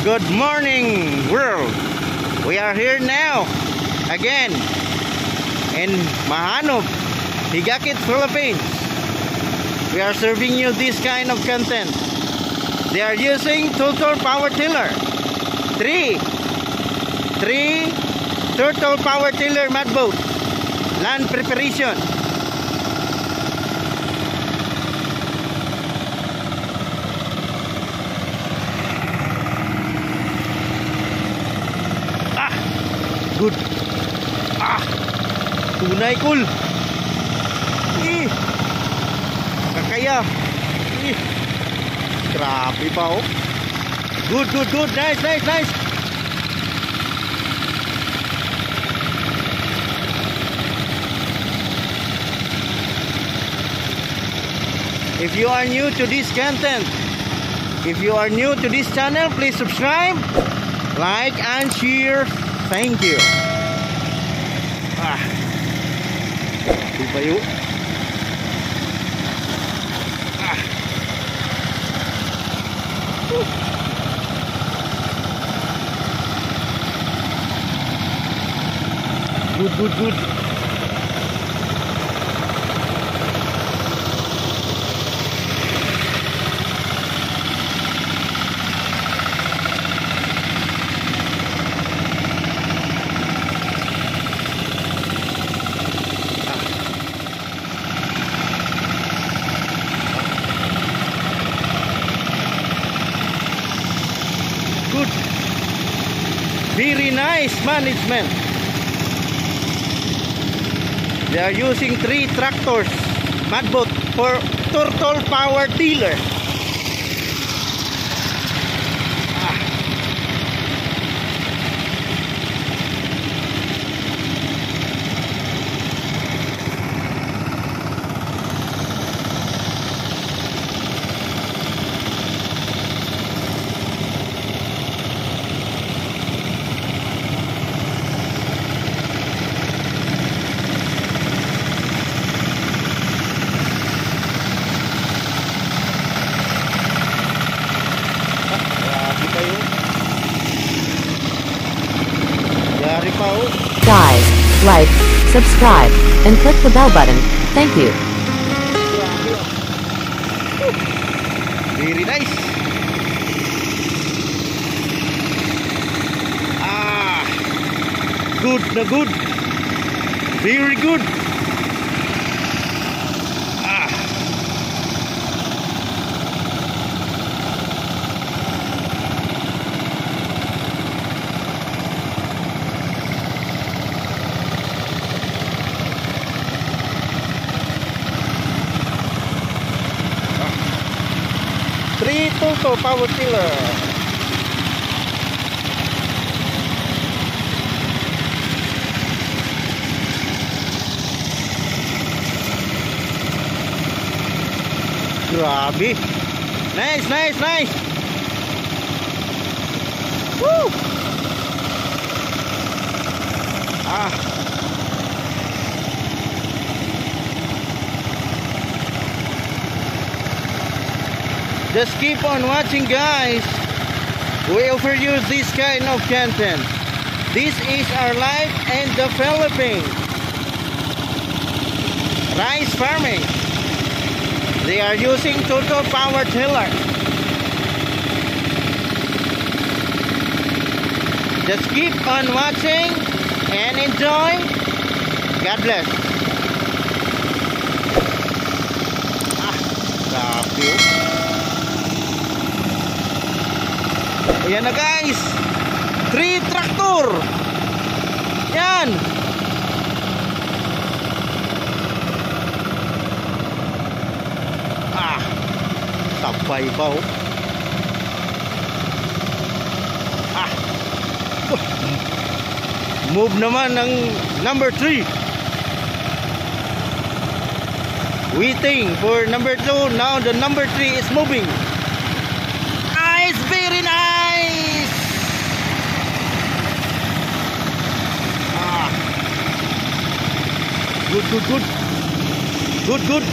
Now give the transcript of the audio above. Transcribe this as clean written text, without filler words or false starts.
Good morning, world. We are here now again in Mahanop, Higakit, Philippines. We are serving you this kind of content. They are using total power tiller. Three total power tiller mud boat. Land preparation. Good. Tunay cool. Kakaya. Grabe pa oh. Good. Nice. If you are new to this content, if you are new to this channel, please subscribe, like and share. Thank you. Di ba yun? Good. Very nice management. They are using 3 tractors, mud boat for total power tiller. Guys, like, subscribe, and click the bell button. Thank you. Very nice. Good. Very good. 3 total power tiller. Grabe. Nice. Woo! Just keep on watching, guys. We offer you this kind of content. This is our life in the Philippines. Rice farming. They are using total power tiller. Just keep on watching and enjoy. God bless. Grabe. Ayan na guys, 3 traktor. Yan. Sabay pa oh. Move naman ng number 3. Waiting for number 2. Now the number 3 is moving. Nice, very nice. Good.